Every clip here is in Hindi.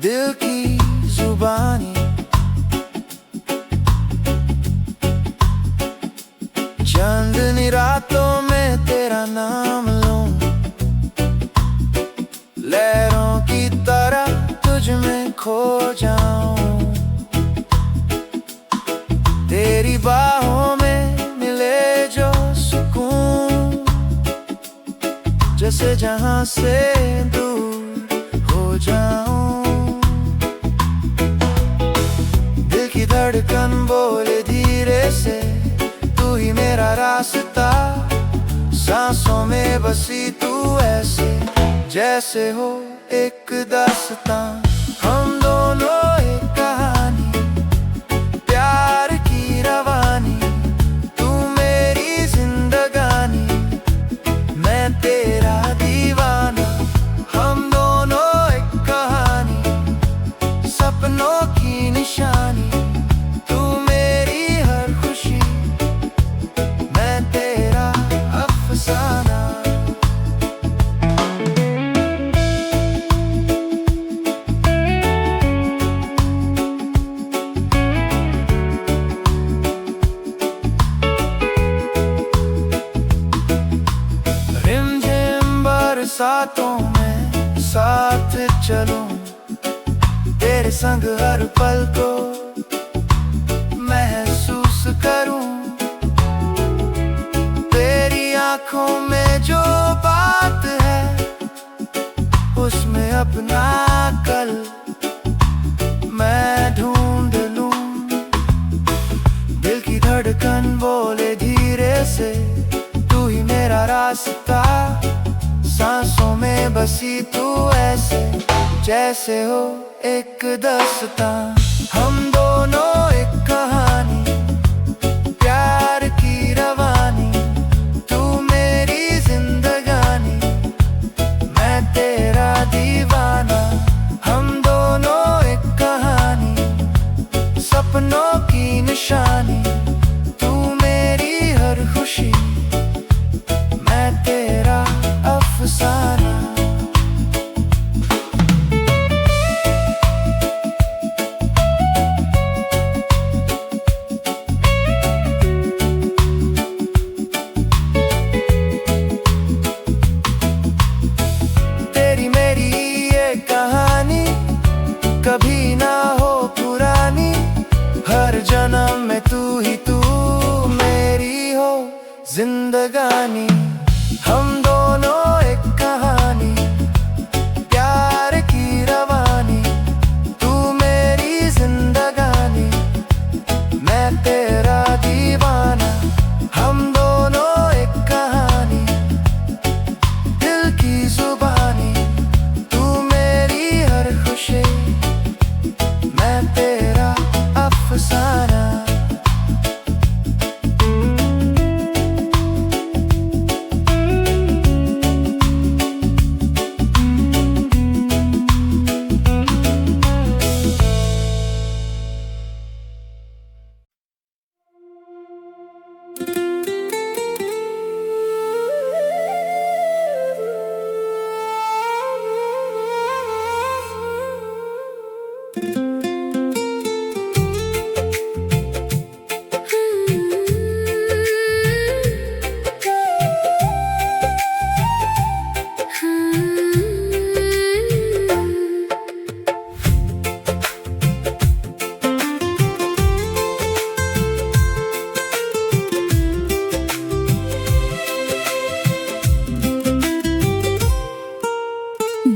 दिल की जुबानी, चांदनी रातों में तेरा नाम लूं, लहरों की तरह तुझ में खो जाऊं। तेरी बाहों में मिले जो सुकून, जैसे जहां से दूर हो जाऊं। दिल की धड़कन बोले धीरे से, तू ही मेरा रास्ता, सांसों में बसी तू ऐसे जैसे हो एक दास्तां। हम दोनों एक कहानी, प्यार की रवानी, तू मेरी जिंदगानी, मैं तेरा दीवाना। हम दोनों एक कहानी, सपनों की निशानी, तू मेरी हर खुशी, मैं तेरा अफसाना। साथों में साथ चलूं, तेरे संग हर पल को महसूस करूं। तेरी आंखों में जो बात है, उसमें अपना कल मैं ढूंढ लूं। दिल की धड़कन बोले धीरे से, तू ही मेरा रास्ता, सांसों में बसी तू ऐसे जैसे हो एक दास्तां। हम दोनों एक कहानी, प्यार की रवानी, तू मेरी जिंदगानी, मैं तेरा दीवाना। हम दोनों एक कहानी, सपनों की निशानी, तू मेरी हर खुशी, मैं तेरा अफसाना। तेरी मेरी ये कहानी कभी ना हो पुरानी, हर जन्म में तू ही तू मेरी हो जिंदगानी। हम दोनों एक कहानी, प्यार की रवानी, तू मेरी जिंदगानी, मैं तेरा दीवाना। हम दोनों एक कहानी, दिल की जुबानी, तू मेरी हर खुशी, मैं तेरा अफसाना।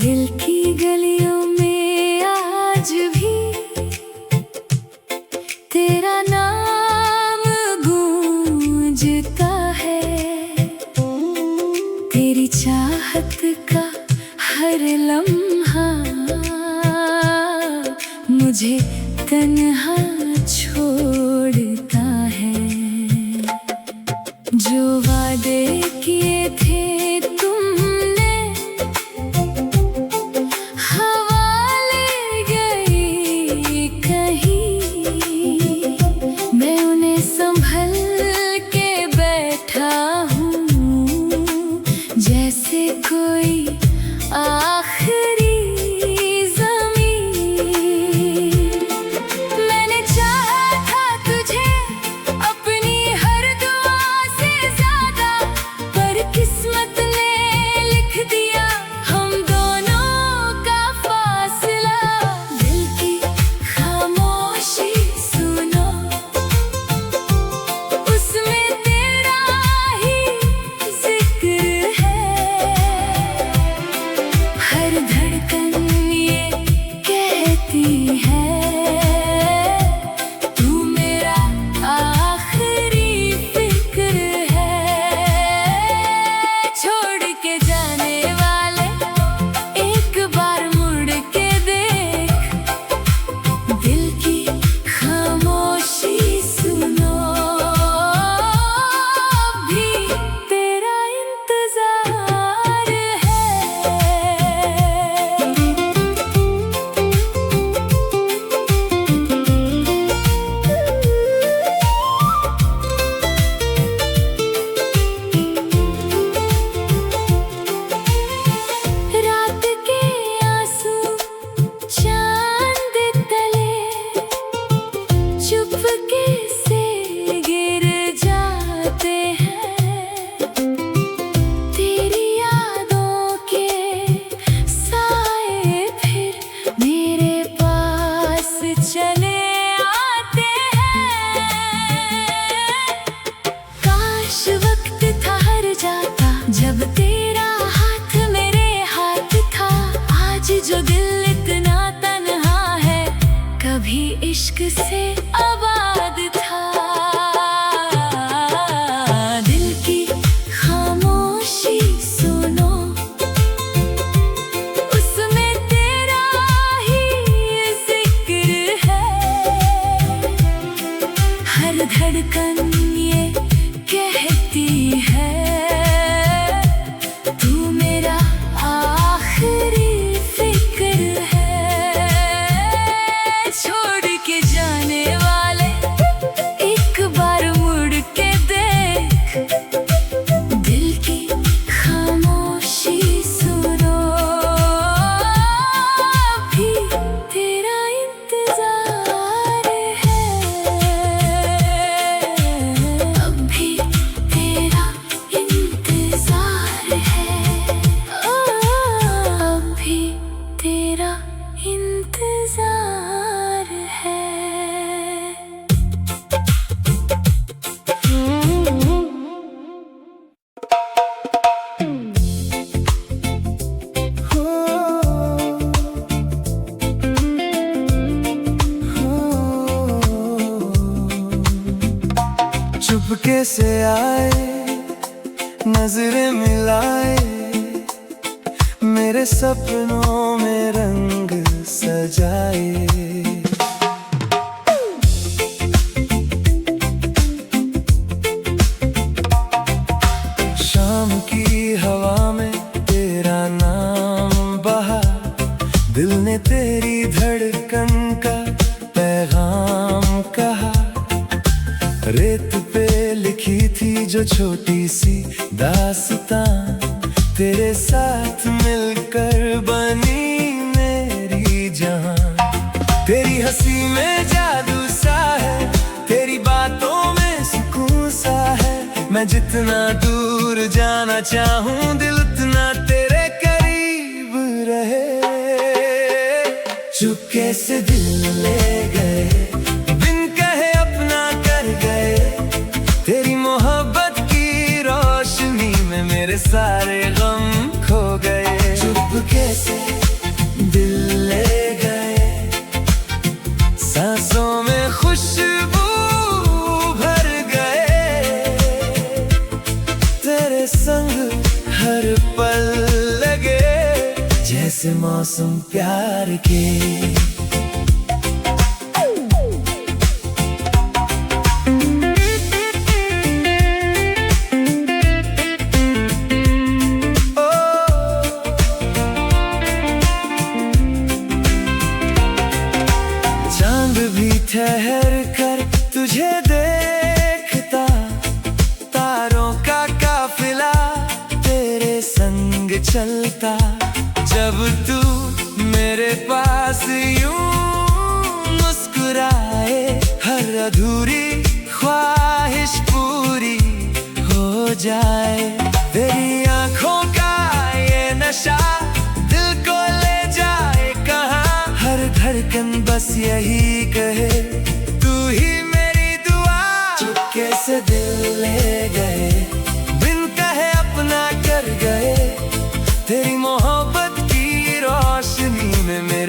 दिल की गलियों में आज भी तेरा नाम गूंजता है। तेरी चाहत का हर लम्हा मुझे तन्हा छोड़ता है। जो वादे किए थे तुमने, हवा ले गई कहीं, मैं उन्हें संभल के बैठा हूँ, जैसे कोई आखिरी ज़मीं। धड़कन ये कहती है, तू मेरा आखिरी फिक्र है। छोड़ के जाने वाले एक बार मुड़ के देख, दिल की खामोशी सुनो, भी तेरा इंतजार है। रात के आंसू चांद तले चुपके से गिर जाते हैं, तेरी यादों के साए फिर मेरे पास चले आते हैं। काश वक्त ठहर जाता जब तेरा हाथ मेरे हाथ था, आज जो दिल इतना तन्हा है कभी इश्क से आबाद था। दिल की खामोशी सुनो, उसमें तेरा ही जिक्र है। हर धड़कन ये कहती है, तू मेरा आखिरी फिक्र है। छोड़ के जाने वाले एक बार मुड़ के देख, दिल की खामोशी सुनो, भी तेरा इंतजार है। अब भी तेरा इंतजार है, अब भी तेरा इंतजार है। चुपके से आए, नजरें मिलाए, मेरे सपनों में रंग सजाए। शाम की हवा में तेरा नाम बहा, दिल ने तेरी धड़कन का पैगाम कहा। रेत पे लिखी थी जो छोटी सी दास्तां, तेरे साथ मिलकर बनी मेरी जहां। तेरी हंसी में जादू सा है, तेरी बातों में सुकून सा है। मैं जितना दूर जाना चाहूं, दिल उतना तेरे करीब रहे। चुपके से दिल ले गए, बिन कहे अपना कर गए। तेरी मोहब्बत की रोशनी में मेरे सारे गम खो गए। चुपके से दिल ले गए, सांसों में खुशबू भर गए। तेरे संग हर पल लगे जैसे मौसम प्यार के। ठहर कर तुझे देखता, तारों का काफिला तेरे संग चलता। जब तू मेरे पास यूं मुस्कुराए, हर अधूरी ख्वाहिश पूरी हो जाए। तेरी आंखों का ये नशा दिल को ले जाए कहाँ। हर धड़कन बस यही कहे, तू ही मेरी दुआ। चुपके से दिल ले गए, बिन कहे अपना कर गए। तेरी मोहब्बत की रोशनी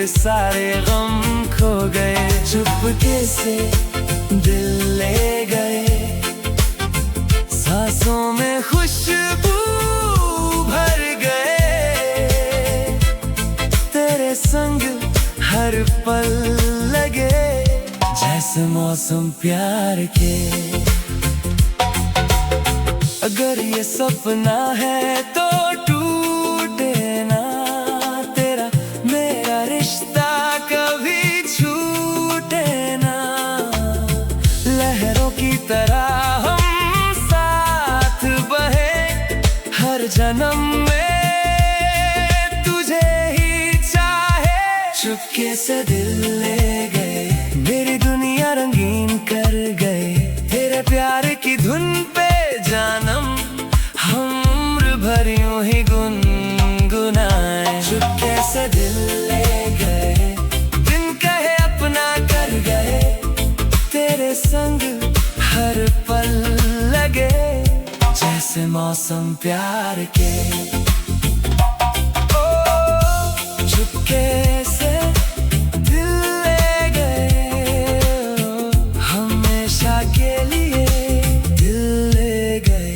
सारे गम खो गए। चुपके से दिल ले गए, सांसों में खुशबू भर गए। तेरे संग हर पल लगे जैसे मौसम प्यार के। अगर ये सपना है तो टूटे ना, तेरा मेरा रिश्ता कभी छूटे ना। लहरों की तरह हम साथ बहे, हर जन्म में तुझे ही चाहे। चुपके से दिल ले गए, मेरी दुनिया रंगीन कर गए। तेरे प्यार की धुन पे जानम हम उम्र भर यूं ही गुनगुनाए। चुपके से दिल ले गए, बिन कहे अपना कर गए। तेरे संग हर पल लगे जैसे मौसम प्यार के। ओ चुपके से दिल ले गए, हमेशा के लिए दिल ले गए।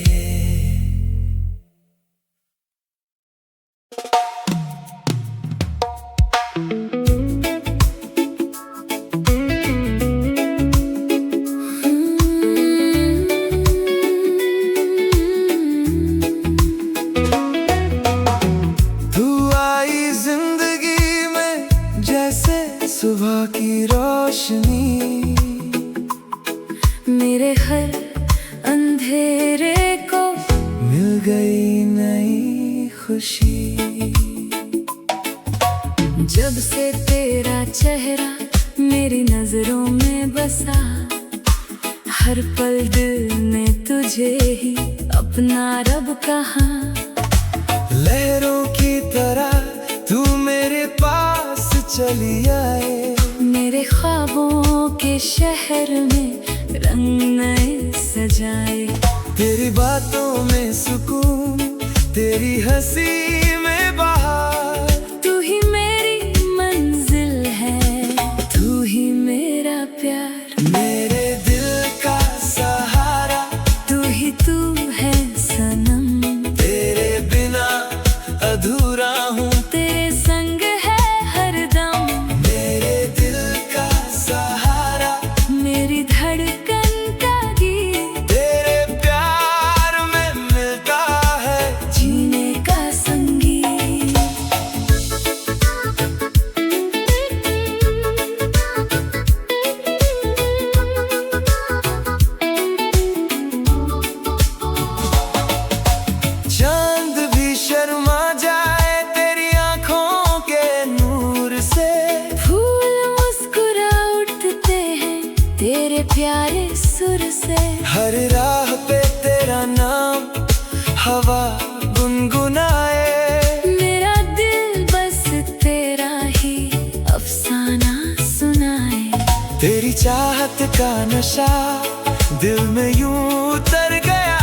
सुबह की रोशनी मेरे हर अंधेरे को मिल गई नई खुशी। जब से तेरा चेहरा मेरी नजरों में बसा, हर पल दिल ने तुझे ही अपना रब कहा। लहरों की तरह तू मेरे पास चली आए, मेरे ख्वाबों के शहर में रंग नए सजाए। तेरी बातों में सुकून, तेरी हंसी में बहार। तू ही मेरी मंजिल है, तू ही मेरा प्यार, मेरे दिल का सहारा। तू ही तू है सनम, तेरे बिना अधूरा हूँ। तेरे संग है हरदम, मेरे दिल का सहारा, मेरी धड़कन का गीत। तेरे प्यार में मिलता है जीने का संगीत। चांद भी शर्मा जाए तेरी आंखों के नूर से। फूल मुस्कुरा उठते हैं तेरे प्यारे सुर से। हर राह पे तेरा नाम हवा गुनगुनाए। मेरा दिल बस तेरा ही अफसाना सुनाए। तेरी चाहत का नशा दिल में यूं उतर गया।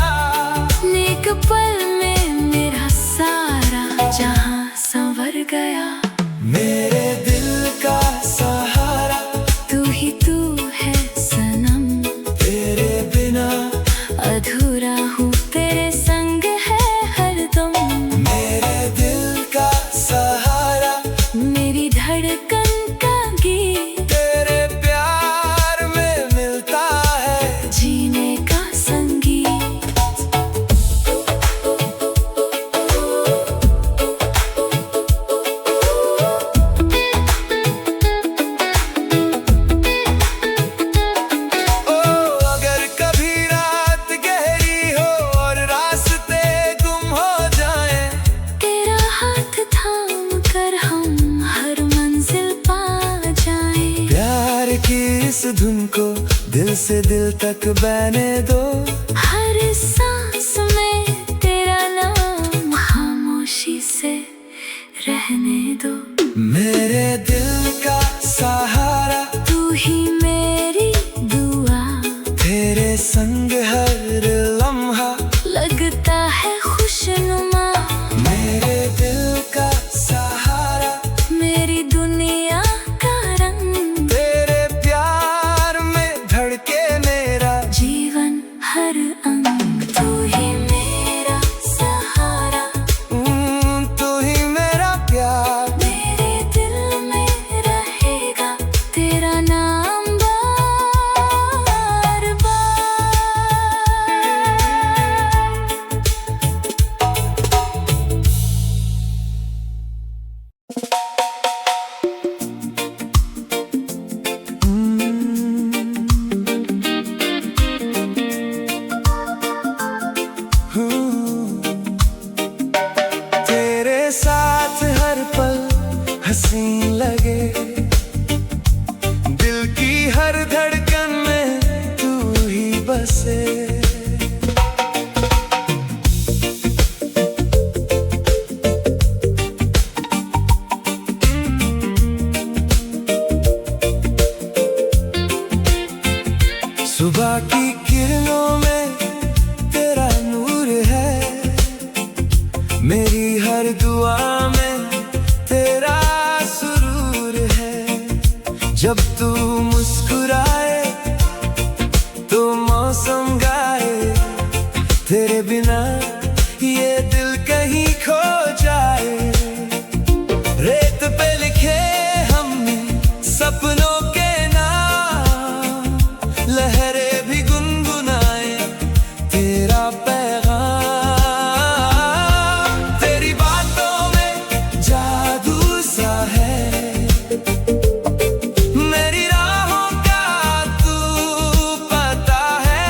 नेक पल में मेरा सारा जहां संवर गया। मेरे दिल का सहारा, तू ही तू है सनम। तेरे बिना अधूरा हूँ, तेरे संग है हरदम। मेरे दिल का सहारा, मेरी धड़कन का गीत। तेरे प्यार में मिलता है जीने का संगीत। ओ अगर कभी रात गहरी हो और रास्ते गुम हो जाए, तेरा हाथ थाम कर हम हर मंजिल पा जाए। प्यार की इस धुन को दिल से दिल तक बहने दो। हर सांस में तेरा नाम खामोशी से रहने दो। मेरे दिल का सहारा, तू ही मेरी दुआ। तेरे संग हर लम्हा लगता है खुशनुमा। मेरे दिल का सहारा, मेरी दुनिया हसीन लगे। दिल की हर धड़कन में तू ही बसे। सुबह की किरणों में तेरा नूर है, मेरी हर दुआ में तेरा सुरूर है। जब तू मुस्कुराए तो मौसम गाए, तेरे बिना ये दिल कहीं खो जाए। रेत पे लिखे हमने सपनों के नाम, लहरें भी गुनगुनाए तेरा पैगाम। तेरी बातों में जादू सा है, मेरी राहों का तू पता है।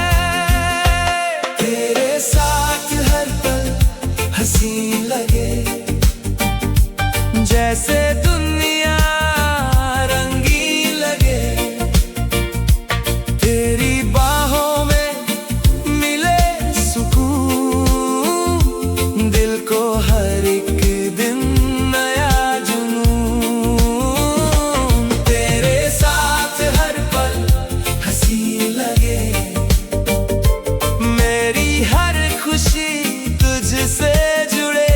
तेरे साथ हर पल हसीन लगे, जैसे दुनिया रंगीन लगे। तेरी बाहों में मिले सुकून, दिल को हर एक दिन नया जुनून। तेरे साथ हर पल हसीन लगे, मेरी हर खुशी तुझसे जुड़े।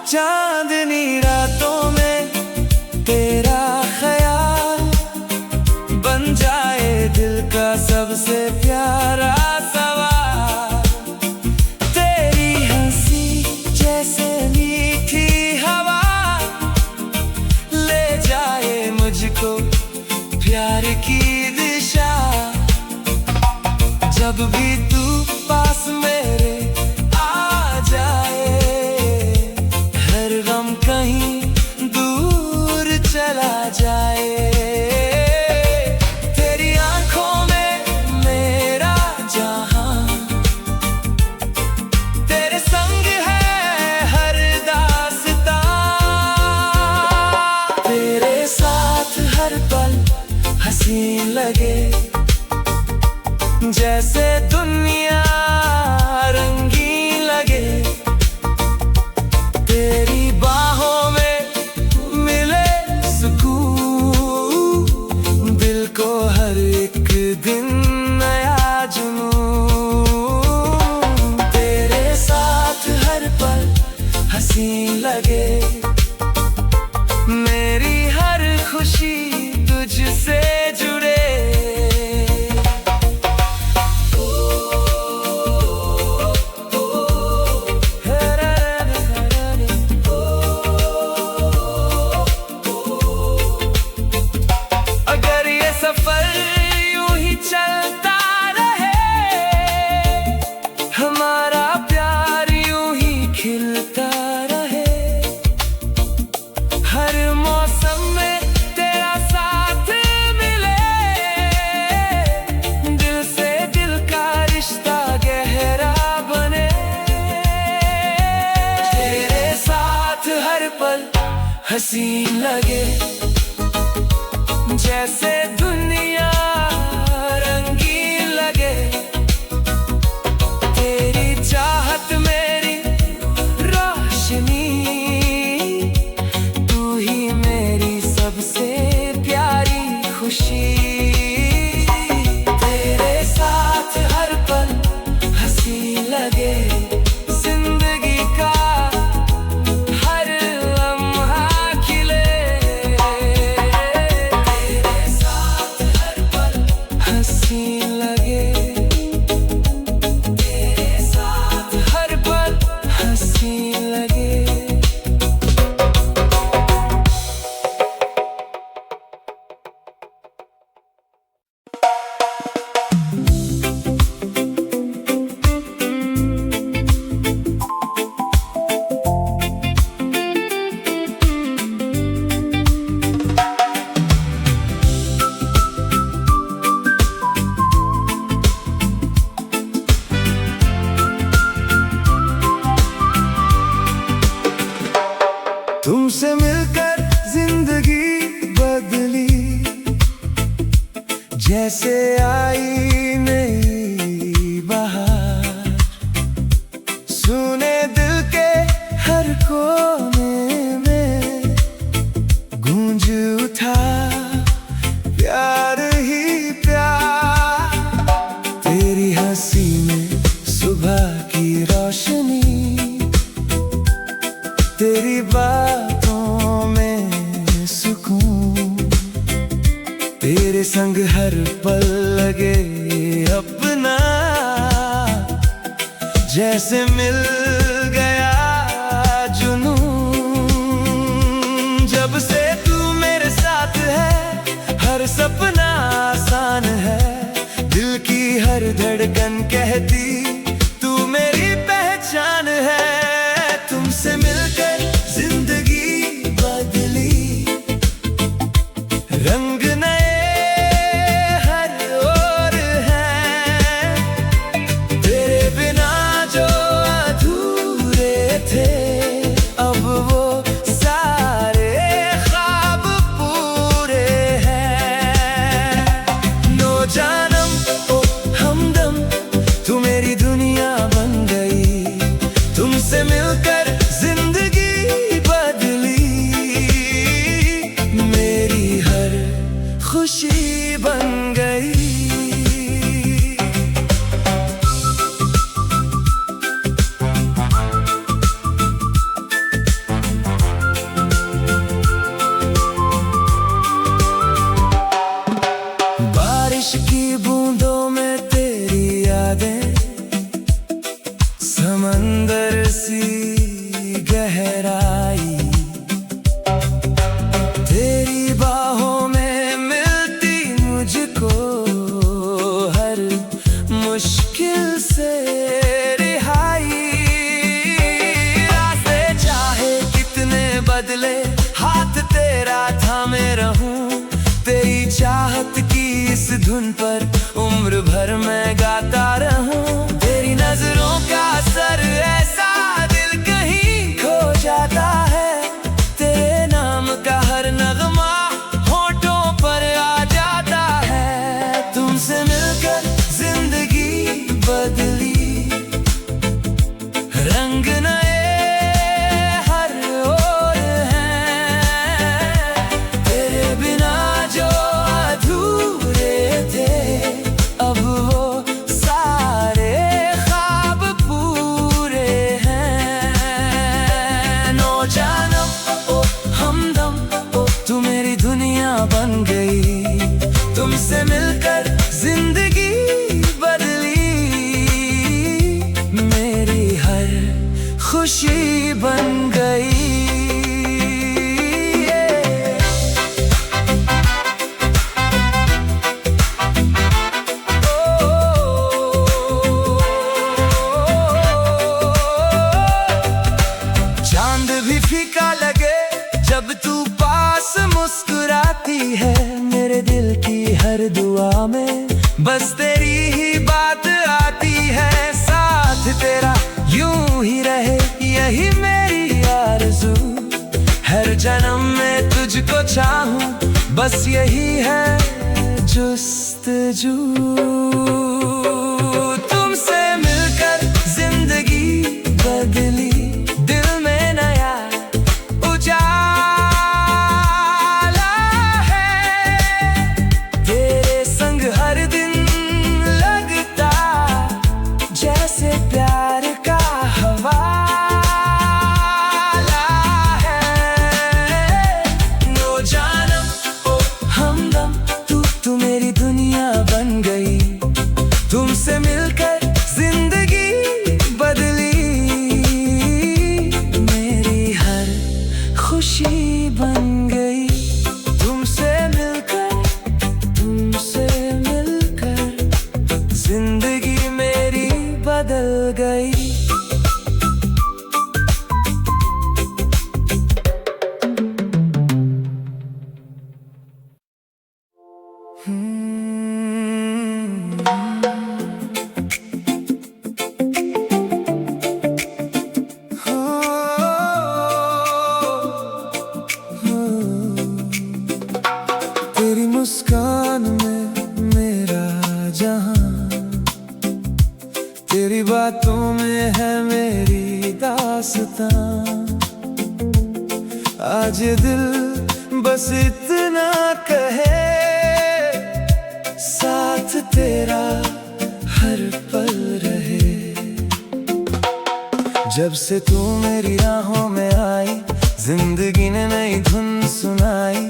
चांदनी रातों में तेरा ख्याल बन जाए दिल का सबसे प्यारा सवाल। तेरी हंसी जैसे मीठी हवा, ले जाए मुझको प्यार की दिशा। जब भी तू पास मेरे आ जाए, हर गम कहीं दूर चला जाए। तेरी आंखों में मेरा जहां, तेरे संग है हर दास्तां। तेरे साथ हर पल हसीन लगे, जैसे दुनिया रंगीन लगे। तेरी बाहों में मिले सुकून, दिल को हर एक दिन नया जुनून। तेरे साथ हर पल हसीन लगे, मेरी हर खुशी तुझसे जुड़े। अगर ये सफर यूं ही चलता रहे, हमारा प्यार यूं ही खिलता रहे। हर मौसम में तेरा साथ मिले, दिल से दिल का रिश्ता गहरा बने। तेरे साथ हर पल हसीन लगे, जैसे दुनिया रंगीन लगे। तेरी चाहत मेरी रोशनी, तू ही मेरी सबसे प्यारी खुशी। तेरे साथ हर पल हसीन लगे, जिंदगी का हर लम्हा खिले। तेरे साथ हर पल हसीन लगे, तेरे साथ हर पल हसीन लगे। जैसे आई नई बहार, सुने दिल के हर कोने में गूंज उठा प्यार ही प्यार। तेरी हंसी में सुबह की रोशनी, तेरी बातों में सुकून, तेरे संग हर पल लगे अपना, जैसे मिल गया जुनून। जब से तू मेरे साथ है हर सपना आसान है, दिल की हर धड़कन कहती तू मेरी पहचान है। तुमसे मिलकर जिंदगी बदली, रंग नए हर ओर हैं, तेरे बिना जो अधूरे थे अब वो सारे ख्वाब पूरे हैं। नो जानम ओ हमदम तू मेरी दुनिया बन गई, तुमसे मिलकर जिंदगी बदली, मेरी हर खुशी बन गई। बारिश की बूंदों में तेरी यादें, समंदर सी गहराई, तेरी बाहों में मिलती मुझको हर मुश्किल से रिहाई। रास्ते चाहे कितने बदले, हाथ तेरा थामे रहूं, तेरी चाहत की इस धुन पर उम्र भर मैं गाता रहूं। तेरी नजरों का असर ऐसा दिल कहीं खो जाता है, तेरे नाम का हर नगमा होठों पर आ जाता है। तुमसे मिलकर जिंदगी बदली, रंग नए हर ओर हैं, तेरे बिना जो अधूरे थे अब वो सारे ख्वाब पूरे हैं। नो जानम ओ हमदम ओ तू मेरी दुनिया बन गई, तुमसे मिलकर जिंदगी बदली, मेरी हर खुशी बन गई। चांद भी फीका लगे जब तू पास मुस्कुराती है, मेरे दिल की हर दुआ में बस तेरी ही बात आती है। साथ तेरा यूं ही रहे यही मेरी आरज़ू, हर जन्म में तुझको चाहूं बस यही है जुस्तजू। तुमसे मिलकर जिंदगी बदली, दिल में नया उजाला है, तेरे संग हर दिन लगता जैसे प्यार का हवाला है। नो जानम ओ हमदम तू मेरी दुनिया बन गई, तुमसे मिलकर जिंदगी बदली, मेरी हर खुशी बन गई। तुमसे मिलकर जिंदगी मेरी बदल गई। तेरी मुस्कान में मेरा जहां, तेरी बातों में है मेरी दास्तां। आज दिल बस इतना कहे, साथ तेरा हर पल रहे। जब से तू मेरी राहों में आई, जिंदगी ने नई धुन सुनाई।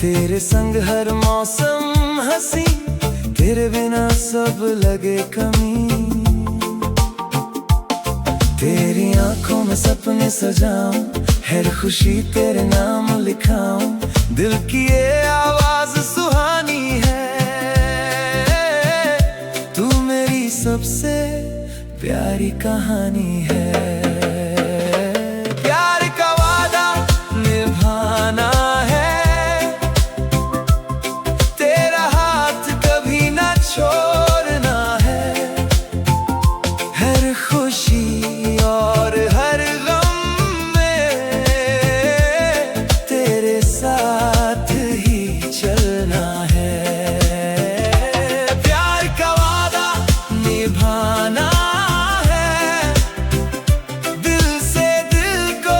तेरे संग हर मौसम हंसी, तेरे बिना सब लगे कमी। तेरी आंखों में सपने सजाऊं, हर खुशी तेरे नाम लिखाऊं। दिल की ये आवाज सुहानी है, तू मेरी सबसे प्यारी कहानी है। प्यार का वादा निभाना है, तेरा हाथ कभी ना छोड़ना है। हर खुशी और हर गम में तेरे साथ ही चलना है। प्यार का वादा निभाना है, दिल से दिल को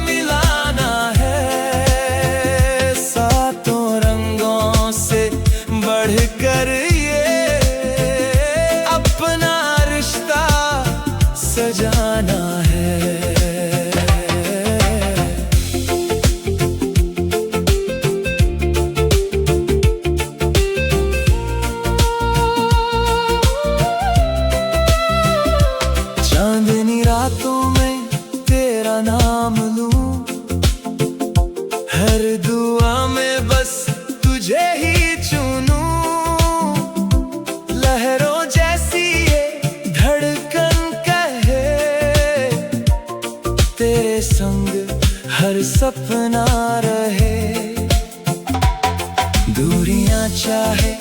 मिलाना है। सातों रंगों से बढ़कर ये अपना रिश्ता सजाना है। चांदनी रातों में तेरा नाम लूं, हर दुआ में बस तुझे ही चुनूं। लहरों जैसी ये धड़कन कहे, तेरे संग हर सपना रहे। दूरियां चाहे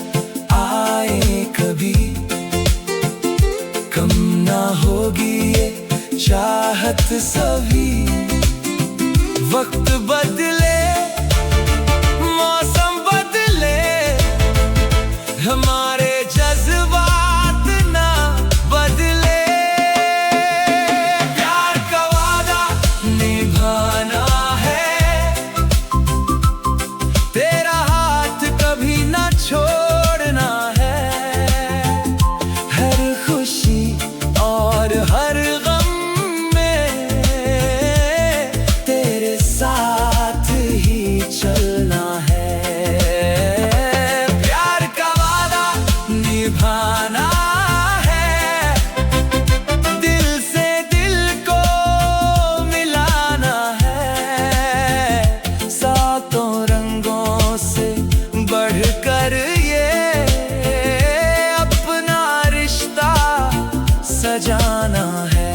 आए कभी, कम ना होगी ये चाहत सभी। वक्त बदले, मौसम बदले, हमारे जज्बात ना बदले। प्यार का वादा निभाना है, तेरा हाथ कभी ना छोड़ना है। हर खुशी और हर गम में तेरे साथ ही चलना है। प्यार का वादा निभाना है, दिल से दिल को मिलाना है। सातों रंगों से बढ़कर ये अपना रिश्ता सजाना है।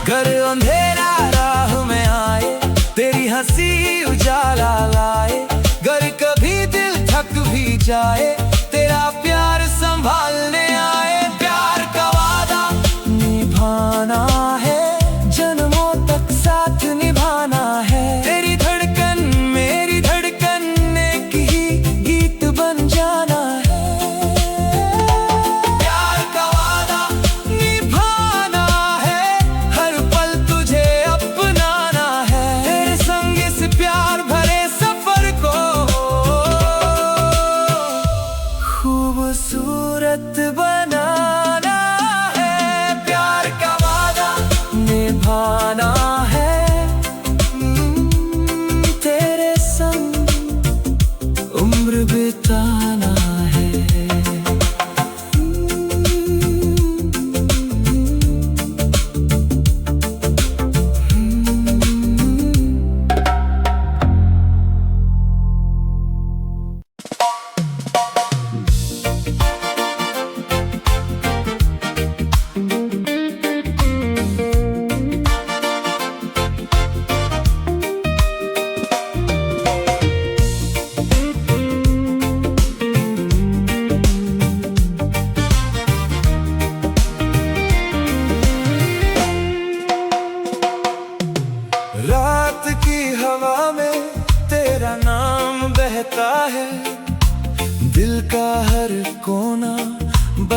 घर अंधेरा राह में आए, तेरी हंसी उजाला लाए। घर कभी दिल थक भी जाए, तेरा प्यार संभालने आए। प्यार का वादा निभाना है, जन्मों तक साथ निभाना है। तेरी धड़कन मेरी धड़कन, एक ही गीत बन जाना है। प्यार का वादा निभाना है, हर पल तुझे अपनाना है। तेरे संग इस प्यार भरे सफर को खूबसूरत बनाना है। प्यार का वादा निभाना है, तेरे संग उम्र बिताना है।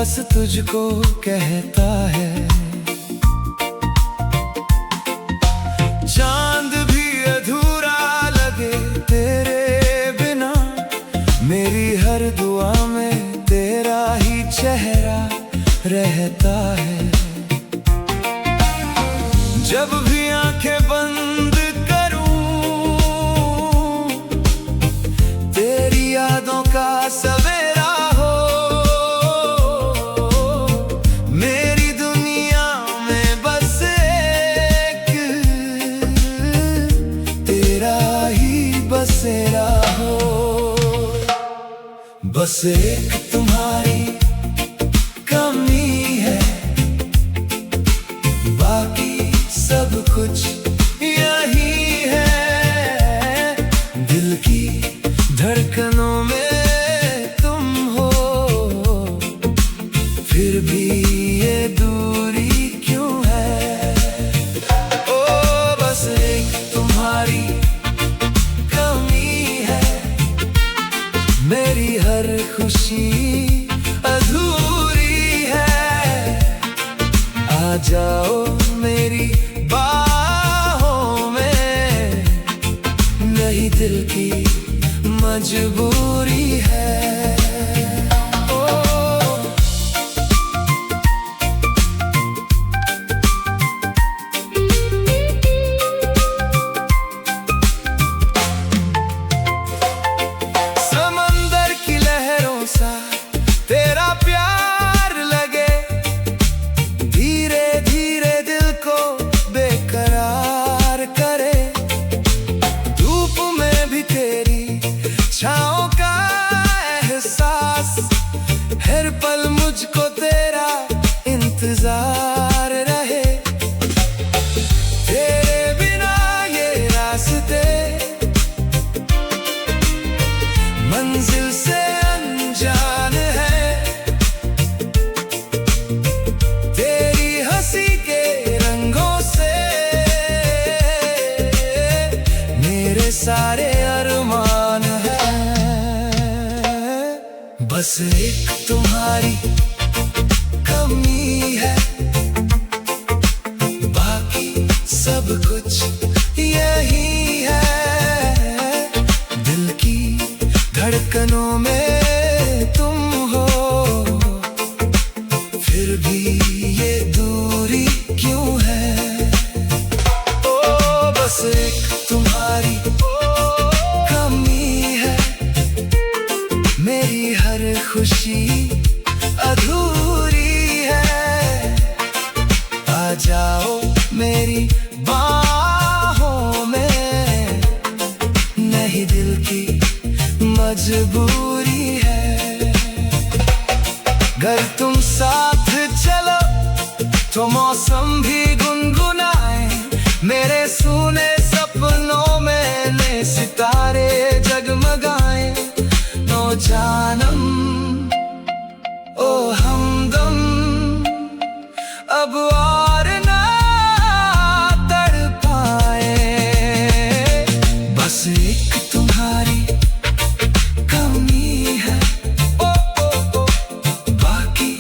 बस तुझको कहता है। चांद भी अधूरा लगे तेरे बिना, मेरी हर दुआ में तेरा ही चेहरा रहता है। जब भी आंखें बंद करूं, तेरी यादों का सवेरा हो। मेरी दुनिया में बस एक तेरा ही बसेरा हो। बस एक तुम्हारी कमी है, बाकी सब कुछ यही है। दिल की धड़कनों में तुम हो, फिर भी ये दूरी क्यों है? ओ बस एक तुम्हारी कमी है, मेरी हर खुशी अधूरी है। आ जाओ मेरी बाहों में, नहीं दिल की मजबूरी है। समंदर की लहरों सा तेरा प्यार लगे, धीरे धीरे दिल को बेकरार करे। धूप में भी तेरी छाँव का एहसास, हर पल मुझको तेरा इंतजार रहे। तेरे बिना ये रास्ते मंजिल से अनजान है। तेरी हंसी के रंगों से मेरे सारे अरमान हैं। बस एक तुम्हारी कमी है, बाकी सब कुछ यही है। दिल की धड़कनों में तुम हो, फिर भी ये दूरी क्यों है? ओ बस एक तुम्हारी कमी है, मेरी हर खुशी अधूरी है। आ जाओ मेरी बाहों में, नहीं दिल की मजबूरी है। अगर तुम साथ चलो तो मौसम भी गुनगुनाए, मेरे सूने सपनों में नए सितारे जगमगाए। नो जानम ओ हमदम, अब और ना तड़पाए। बस एक तुम्हारी कमी है, ओ ओ ओ, बाकी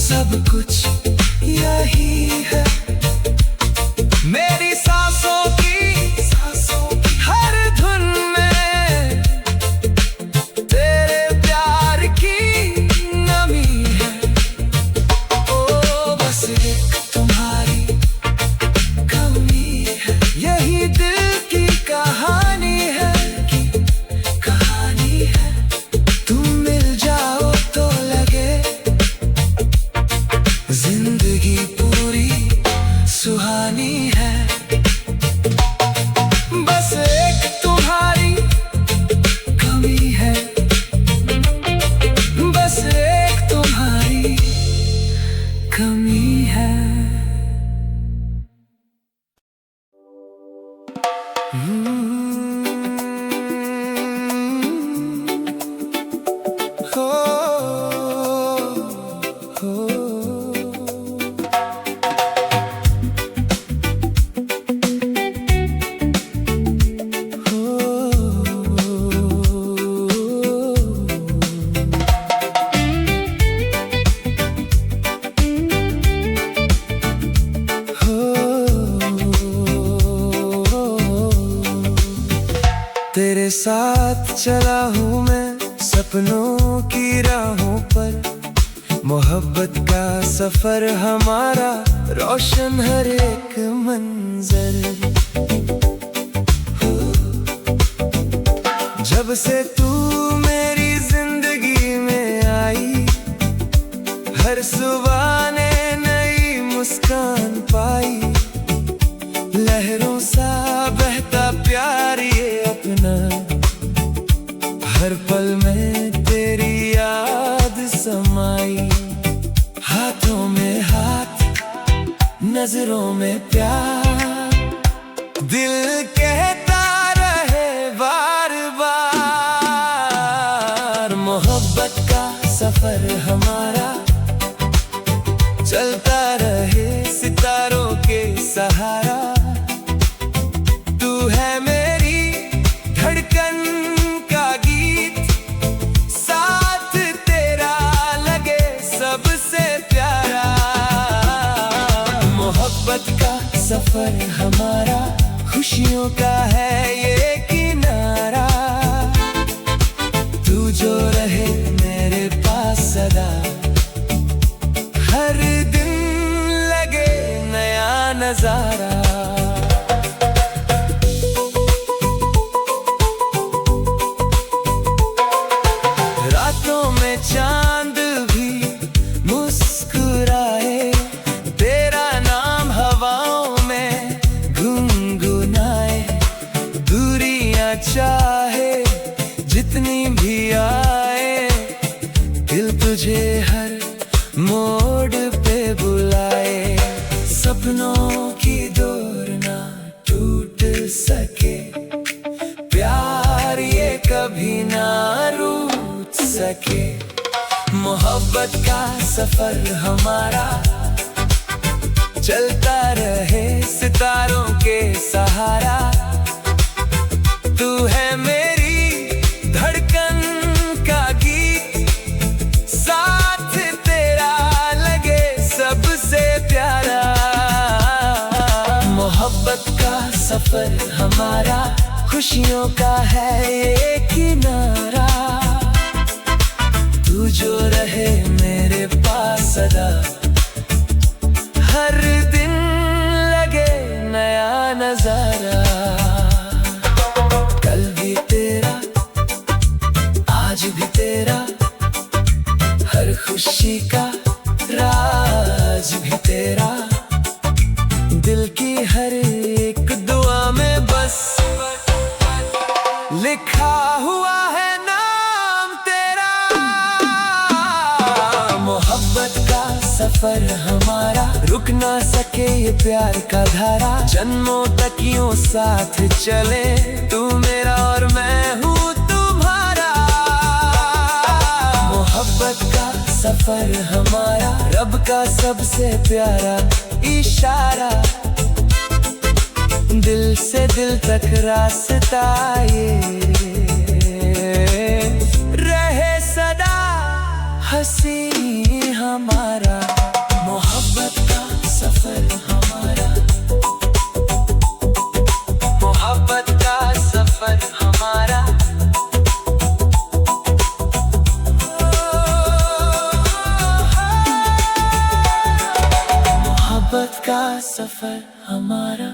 सब कुछ यही है। मेरी सांसों की हर धुन में तेरे प्यार की नमी है। ओ बस एक तुम्हारी कमी है, यही दिल की कहानी है, कहानी है। तुम मिल जाओ तो लगे साथ चला हूँ मैं सपनों की राहों पर। मोहब्बत का सफर हमारा रोशन हर एक मंजर। जब से तू मेरी जिंदगी में आई, हर सुबह ने नई मुस्कान पाई। लहरों सा बहता प्यार ये अपना, हर पल में तेरी याद समाई। हाथों में हाथ, नजरों में प्यार, दिल कहता रहे बार बार। मोहब्बत का सफर हमारा चलता रहे सितारों के सहारा। तू है मेरी धड़कन का गीत, साथ तेरा लगे सबसे प्यारा। मोहब्बत का सफर हमारा खुशियों का है ये किनारा। तू जो रहे मेरे पास सदा, हर दिन लगे नया नजारा। रातों में चांद भी मुस्कुराए, तेरा नाम हवाओं में गुनगुनाए। दूरियां चाहे जितनी भी आए, दिल तुझे हर मोड़ पे बुलाए। सपनों की डोर ना टूट सके, प्यार ये कभी ना रूठ सके। मोहब्बत का सफर हमारा चलता रहे सितारों के सहारा। तू है मेरी धड़कन का गीत, साथ तेरा लगे सबसे प्यारा। मोहब्बत का सफर हमारा खुशियों का है ये किनारा। तू जो रहे मेरे पास सदा, हर दिन लगे नया नजारा। कल भी तेरा, आज भी तेरा, हर खुशी का राज भी तेरा। दिल की हर एक दुआ में बस लिखा हुआ है नाम तेरा। मोहब्बत का सफर हमारा रुक ना सके ये प्यार का धारा। जन्मों तक यूं साथ चले, तू मेरा और मैं हूँ तुम्हारा। मोहब्बत का सफर हमारा रब का सबसे प्यारा इशारा। दिल से दिल तक रास्ता ये रहे सदा हंसी हमारा। मोहब्बत का सफर हमारा, मोहब्बत का सफर हमारा। मोहब्बत का सफर हमारा।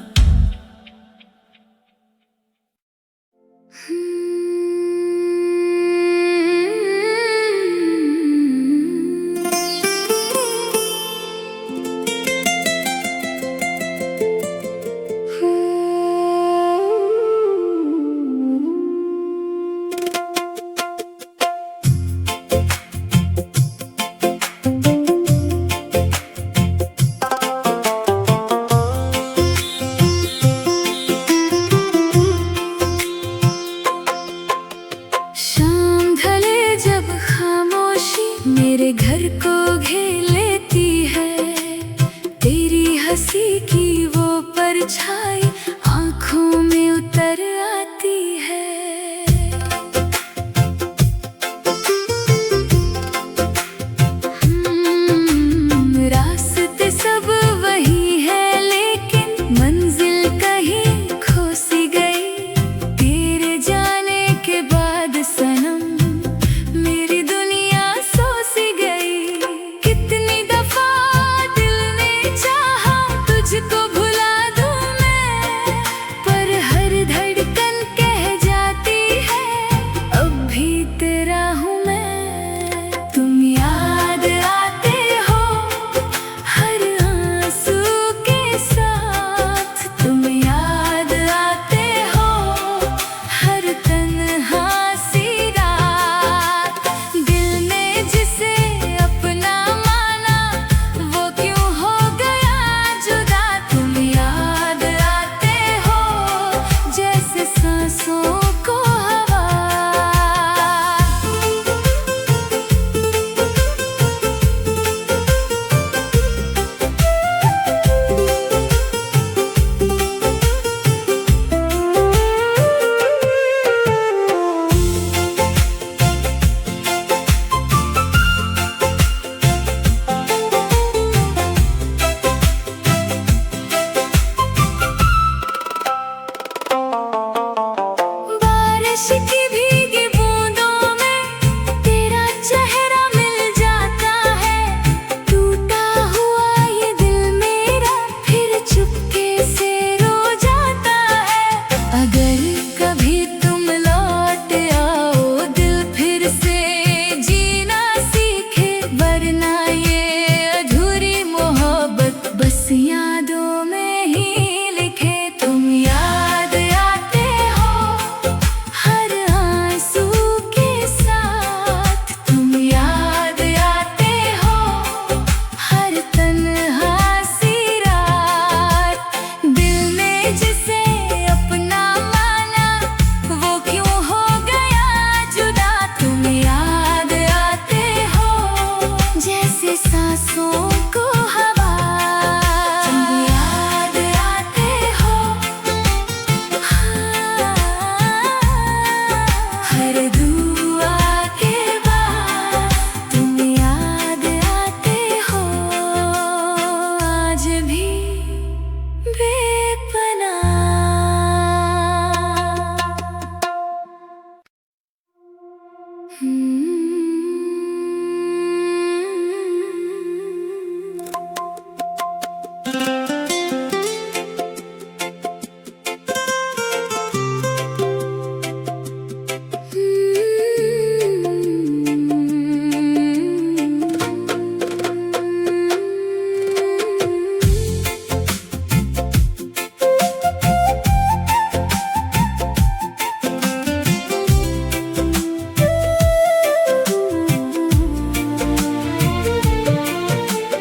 से सांसों को हवा, तुम याद आते हो। हर दुआ के बाद तुम याद आते हो, आज भी बेपनाह।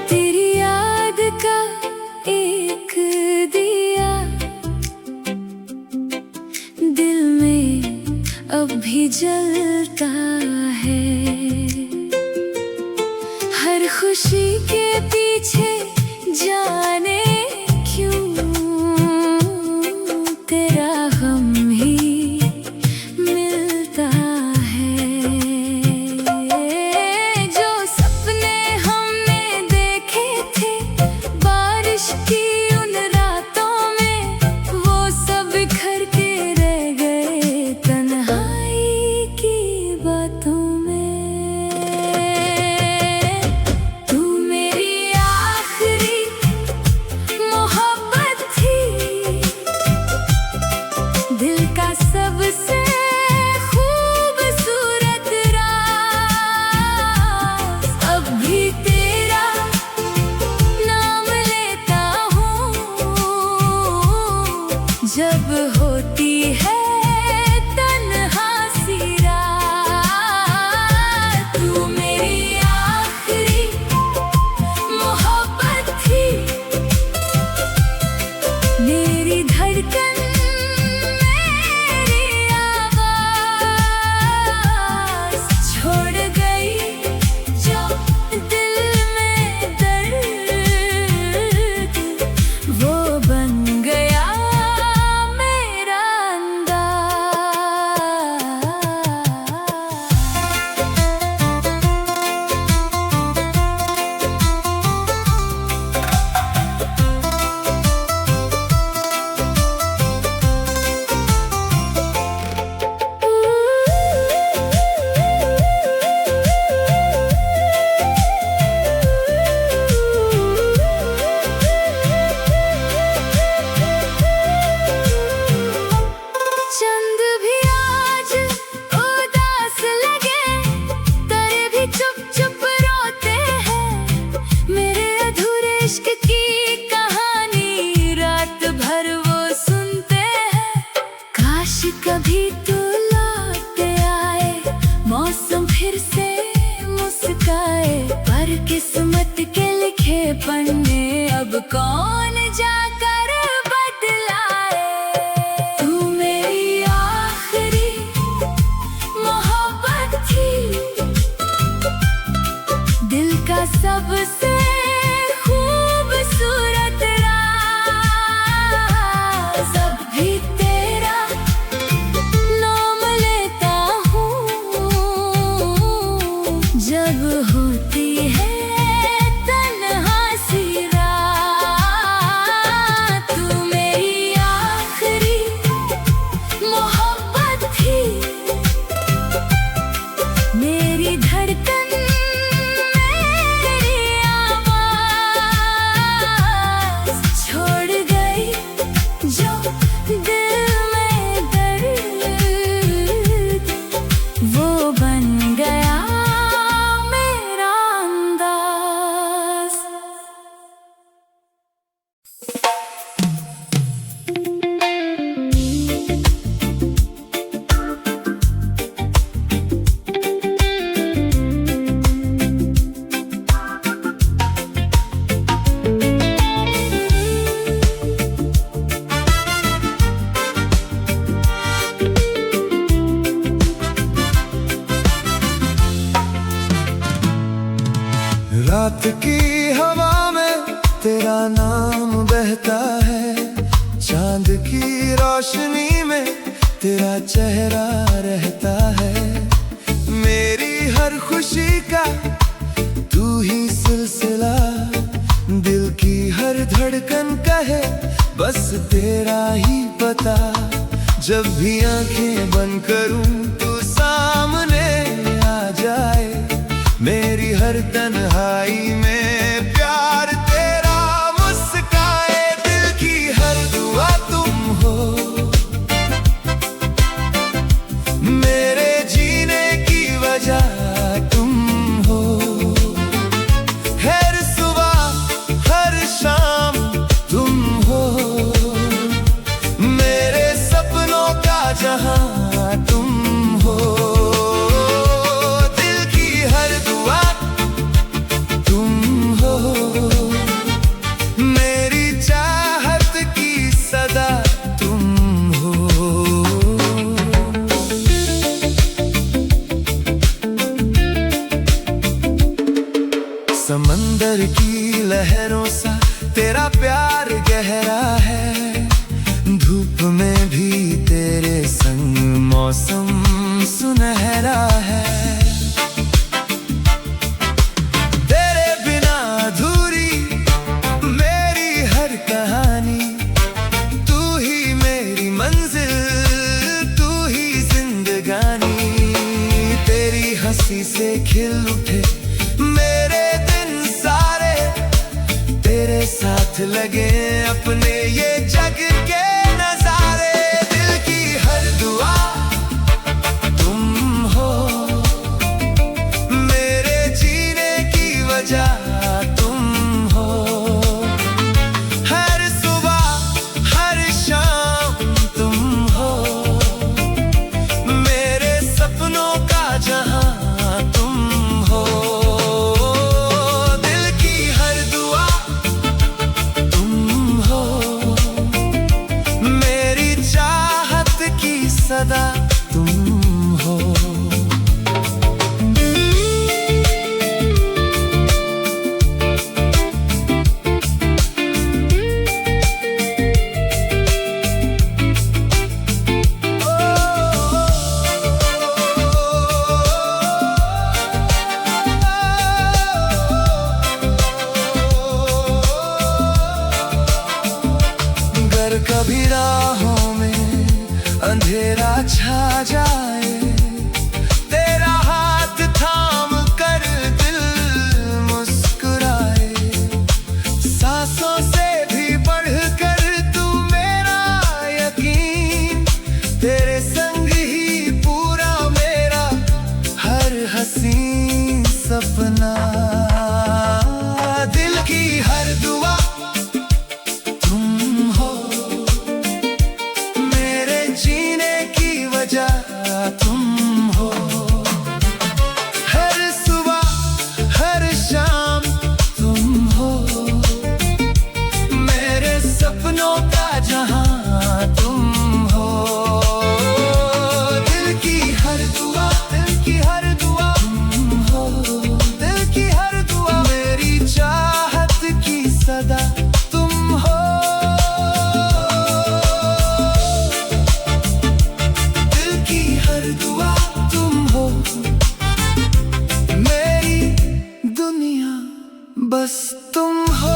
तेरी याद का एक दिया दिल में अब भी जलता है। हर खुशी के पीछे जाने क्यों तेरा गम ही मिलता है। जो सपने हमने देखे थे बारिश की उन रातों में, वो सब बिखर के रह गए तन्हाई की बातों में। तू मेरी आखिरी मोहब्बत थी, दिल का सबसे खूबसूरत राज। अब भी तेरा नाम लेता हूँ जब होती है तन्हा सी रात। तू मेरी आखिरी मोहब्बत थी, मेरी धड़कन मेरी आवाज़। छोड़ गई जो दिल में दर्द, वो बन गया मेरा चंद भी आज उदास लगे, तारे भी चुप चुप रोते हैं। मेरे अधूरे इश्क की कहानी रात भर वो सुनते हैं। काश कभी तू लौट आए, मौसम फिर से मुस्काए, पर किस्मत के लिखे पन्ने अब कौन जाकर बदलाए। तू मेरी आखिरी मोहब्बत थी, दिल का सबसे खूबसूरत राज। अब भी तेरा नाम लेता हूँ जब होती है तन्हा सी रात। तू मेरी आखिरी मोहब्बत थी, मेरी धड़कन मेरी आवाज़। रात की हवा में तेरा नाम बहता है, चांद की रोशनी में तेरा चेहरा रहता है। मेरी हर खुशी का तू ही सिलसिला, दिल की हर धड़कन कहे बस तेरा ही पता। जब भी आंखें बंद करूं तू सामने आ जाए, मेरी हर तन्हाई में प्यार तेरा मुस्काए। दिल की हर दुआ तुम हो, मेरे जीने की वजह तुम हो। हर सुबह हर शाम तुम हो, मेरे सपनों का जहां तुम हो। दिल की हर दुआ तुम हो, मेरी चाहत की सदा तुम हो। समंदर की लहरों सा तेरा प्यार गहरा है, धूप में भी तेरे संग मौसम सुनहरा है। तेरे बिना अधूरी मेरी हर कहानी, तू ही मेरी मंजिल तू ही जिंदगानी। तेरी हंसी से खिल उठे मेरे दिन सारे, तेरे साथ लगे अपने ये जग के नजारे। दिल की हर दुआ तुम हो, मेरे जीने की वजह तुम हो। हर सुबह हर शाम तुम हो, मेरे सपनों का जहां तुम हो। दिल की हर दुआ तुम हो, मेरी चाहत की सदा तुम हो। अगर कभी राहों में अंधेरा छा जाए, तेरा हाथ थाम कर दिल मुस्कुराए। सांसों से भी बढ़कर तू मेरा यकीन, तेरे संग ही पूरा मेरा हर हसीन सपना। दिल की हर दुआ तुम हो, मेरे जीने की वजह तुम हो। हर सुबह हर शाम तुम हो, मेरे सपनों का जहां तुम हो। दिल की हर दुआ तुम हो, दिल की हर दुआ मेरी चाहत की सदा तुम हो। दिल की हर दुआ तुम हो, मेरी दुनिया बस तुम हो।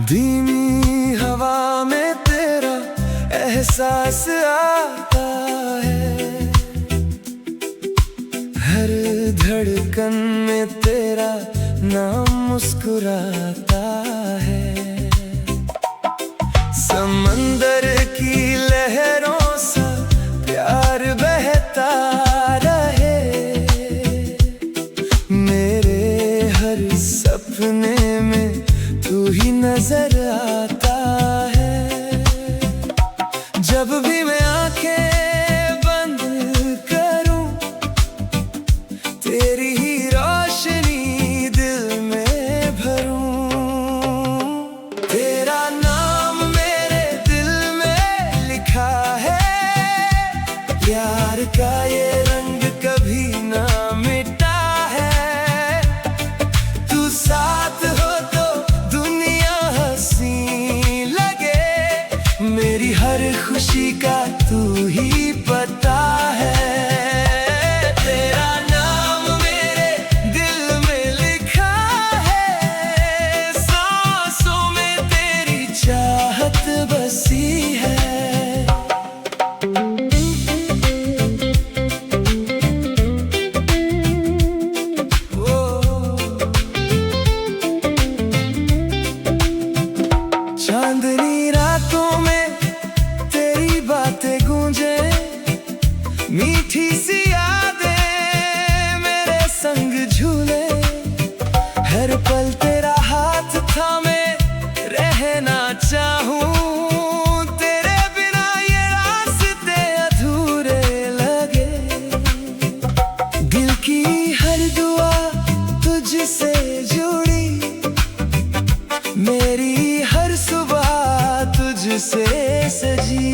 धीमी हवा में तेरा एहसास आता है, हर धड़कन में तेरा नाम मुस्कुराता है। समंदर की लहरों सा प्यार बहता रहे, तेरी ही रोशनी दिल में भरूं। तेरा नाम मेरे दिल में लिखा है, प्यार का ये रंग कभी ना मिटा है। तू साथ हो तो दुनिया हंसी लगे, मेरी हर खुशी का तू ही पता है। तेरा नाम मेरे दिल में लिखा है, सांसों में तेरी चाहत बसी है। चांदनी रातों में तेरी बातें गूंजे, मीठी सी यादें मेरे संग झूले। हर पल तेरा हाथ थामे रहना चाहूं, तेरे बिना ये रास्ते अधूरे लगे। दिल की हर दुआ तुझसे जुड़ी, मेरी हर सुबह तुझसे सजी।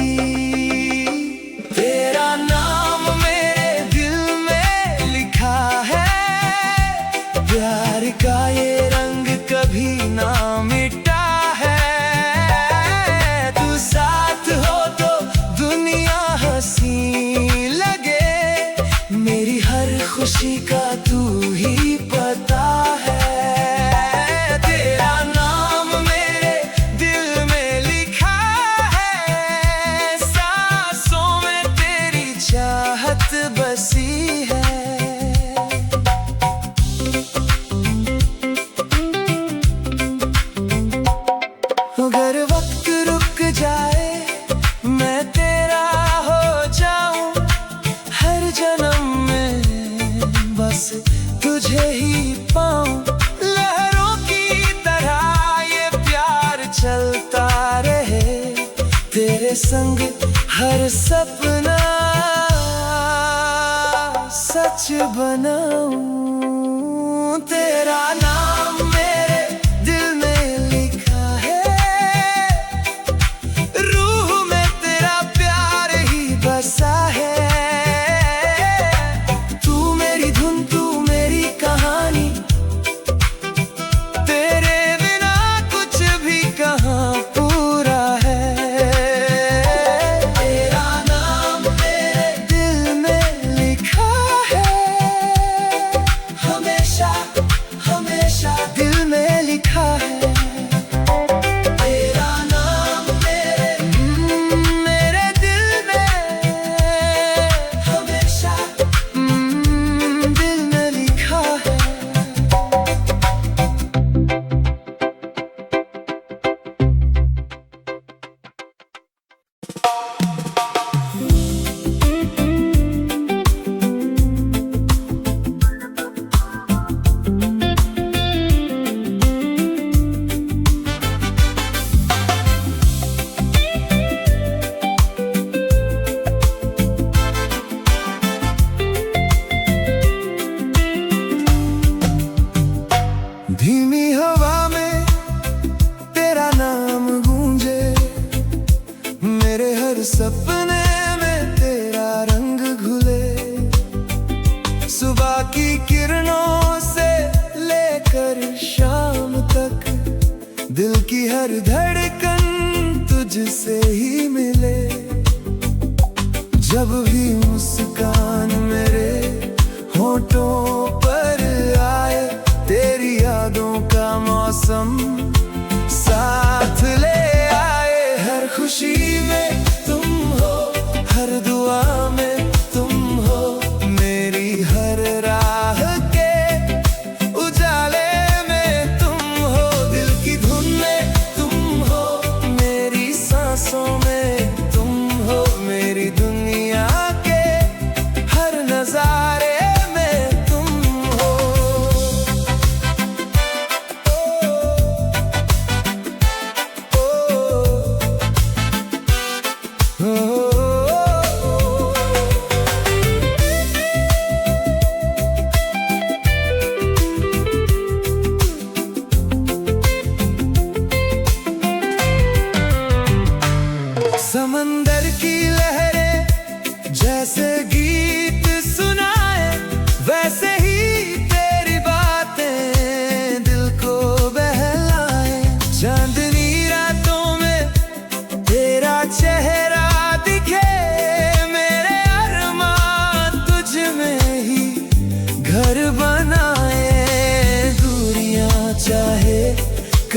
तेरा नाम मेरे दिल में लिखा है, प्यार का ये रंग कभी ना मिटा है। तू साथ हो तो दुनिया हंसी लगे, मेरी हर खुशी का तू ही पता है। तेरा नाम मेरे दिल में लिखा है, सांसों में तेरी चाहत बसी है। अगर वक्त रुक जाए मैं तेरा हो जाऊं, हर जन्म में बस तुझे ही पाऊं। लहरों की तरह ये प्यार चलता रहे, तेरे संग हर सपना सच बनाऊं। तेरा नाम मेरे दिल में लिखा है, रूह में तेरा प्यार ही बसा है। तू मेरी धुन, तू मेरी कहानी, तेरे बिना कुछ भी कहाँ पूरा है। तेरा नाम मेरे दिल में लिखा है, हमेशा हमेशा दिल में लिखा है। तेरा नाम मेरे दिल में हमेशा दिल में लिखा है। धीमी हवा में तेरा नाम गूंजे, मेरे हर सपने में तेरा रंग घुले। सुबह की किरणों से लेकर शाम तक, दिल की हर धड़कन तुझसे ही मिले। जब भी मुस्कान मेरे होठों पर आए, तेरी यादों का मौसम साथ ले आए। हर खुशी में तुम हो, हर दुआ में तुम हो, मेरी हर राह के उजाले में तुम हो। दिल की धुन में तुम हो, मेरी सांसों में तुम हो, मेरी दुनिया के हर नजारे में तुम हो।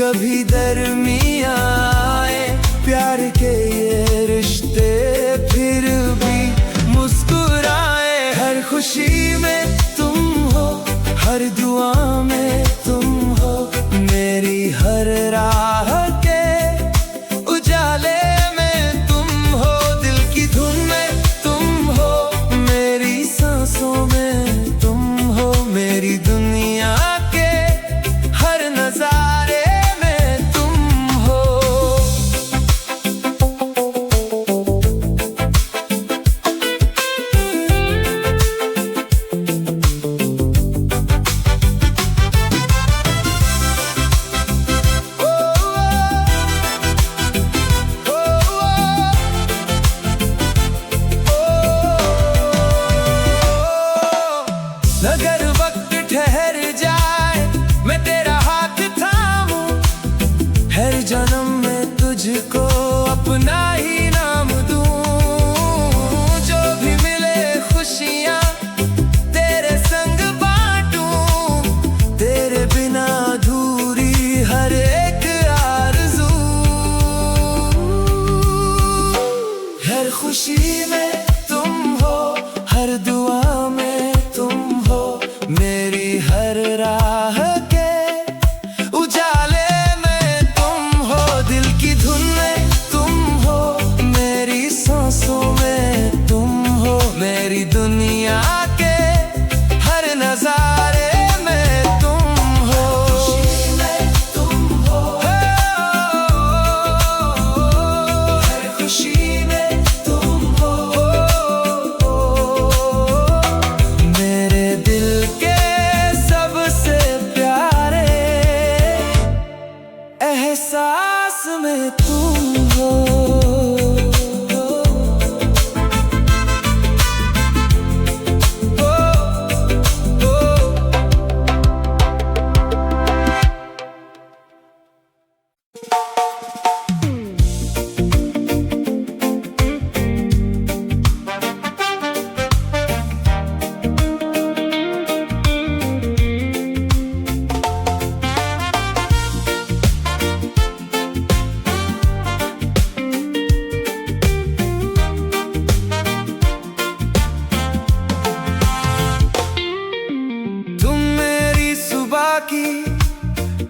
कभी दरमिया आए प्यार के ये रिश्ते, फिर भी मुस्कुराए। हर खुशी में तुम हो, हर दुआ में तुम हो, मेरी हर राह के उजाले में तुम हो। दिल की धुन में तुम हो, मेरी सांसों में तुम हो, मेरी दुनिया के हर नजारे में तुम हो। अगर वक्त ठहर जाए मैं तेरा हाथ थामूं, हर जन्म में तुझको अपना ही नाम दूं। जो भी मिले खुशियाँ तेरे संग बांटूं, तेरे बिना अधूरी हर एक आरज़ू। हर खुशी में तुम हो, हर दुआ में तुम हो, मेरी हर राह के उजाले में तुम हो। दिल की धुन में तुम हो, मेरी सांसों में तुम हो, मेरी दुनिया के हर नजारे में तुम हो। खुशी में तुम हो, हर खुशी में तुम हो, मेरे दिल के सबसे प्यारे एहसास में तुम हो। तुम मेरी सुबह की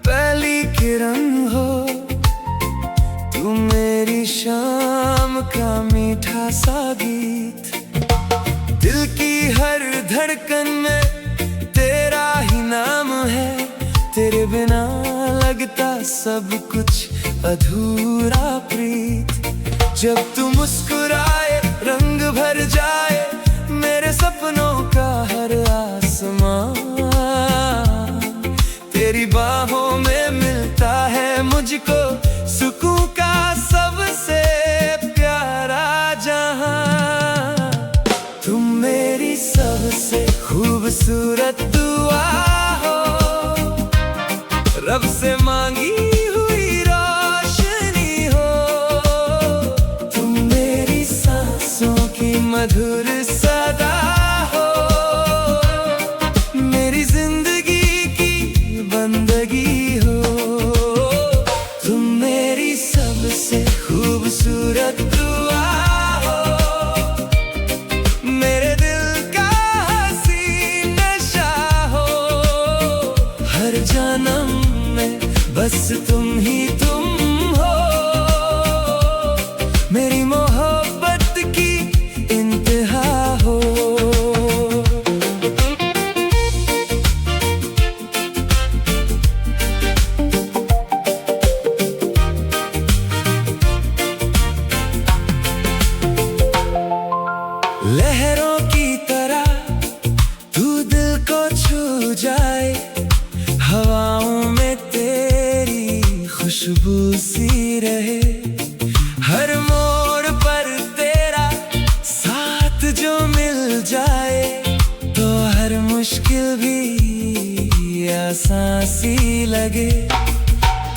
पहली किरण हो, तुम मेरी शाम का मीठा सा गीत। दिल की हर धड़कन में तेरा ही नाम है, तेरे बिना लगता सब कुछ अधूरा प्रीत। जब तू मुस्कुराए रंग भर जाए मेरे सपनों का हर आसमां, तेरी बाहों में मिलता है मुझको सुकून का सबसे प्यारा जहां। तुम मेरी सबसे खूबसूरत दुआ हो, रब से मांगी हुई रोशनी हो। तुम मेरी सांसों की मधुर सदा हो, मेरी जिंदगी की बंदगी हो। तुम मेरी सबसे खूबसूरत दुआ हो, मेरे दिल का हसीन नशा हो। हर जन्म में बस तुम ही तुम हो, मेरी मोहब्बत की इंतहा हो। लहरों की तरह तू दिल को छू जाए, हवाओं में तेरी खुशबू सी रहे। हर मोड़ पर तेरा साथ जो मिल जाए, तो हर मुश्किल भी आसान सी लगे।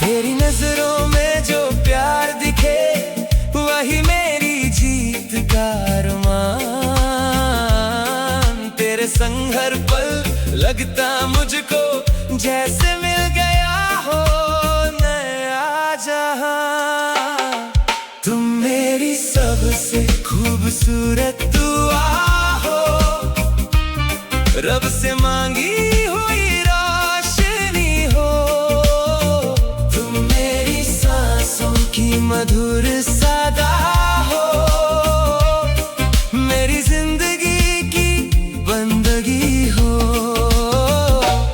तेरी नजरों में जो प्यार दिखे, वही मेरी जीत का अरमान। तेरे संग हर पल लगता मुझको जैसे मिल गया हो नया जहां। तुम मेरी सबसे खूबसूरत दुआ हो, रब से मांगी हुई रोशनी हो। तुम मेरी सांसों की मधुर सदा हो, मेरी जिंदगी की बंदगी हो।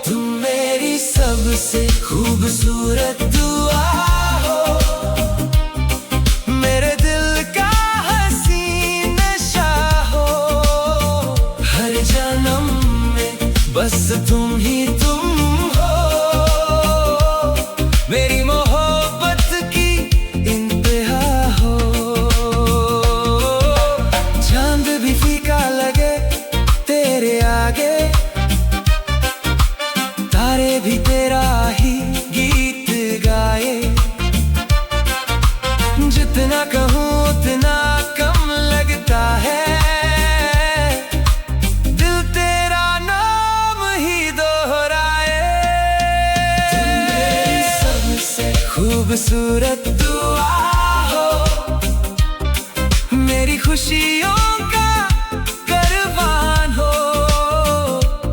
तुम मेरी सबसे खूबसूरत दुआ हो, मेरे दिल का हसीन नशा हो। हर जन्म में बस तुम ही तुम हो, मेरी मोहब्बत की इंतहा हो। चांद भी फीका लगे तेरे आगे, तारे भी तेरा ही गीत गाए। जितना कहूँ उतना कम लगता है, दिल तेरा नाम ही दोहराए। तुम मेरी सबसे खूबसूरत दुआ हो, मेरी खुशियों का कारवां हो।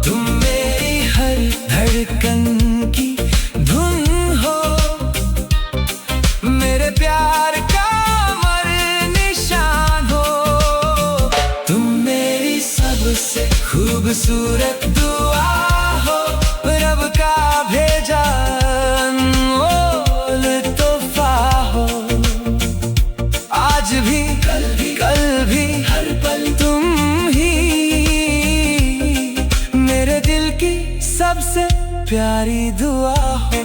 तुम मेरी हर धड़कन की धुन हो, मेरे प्यार का अमर निशान हो। तुम मेरी सबसे खूबसूरत दुआ हो, रब का भेजा अनमोल तोहफा हो। आज भी कल भी हर पल तुम ही मेरे दिल की सबसे प्यारी दुआ हो।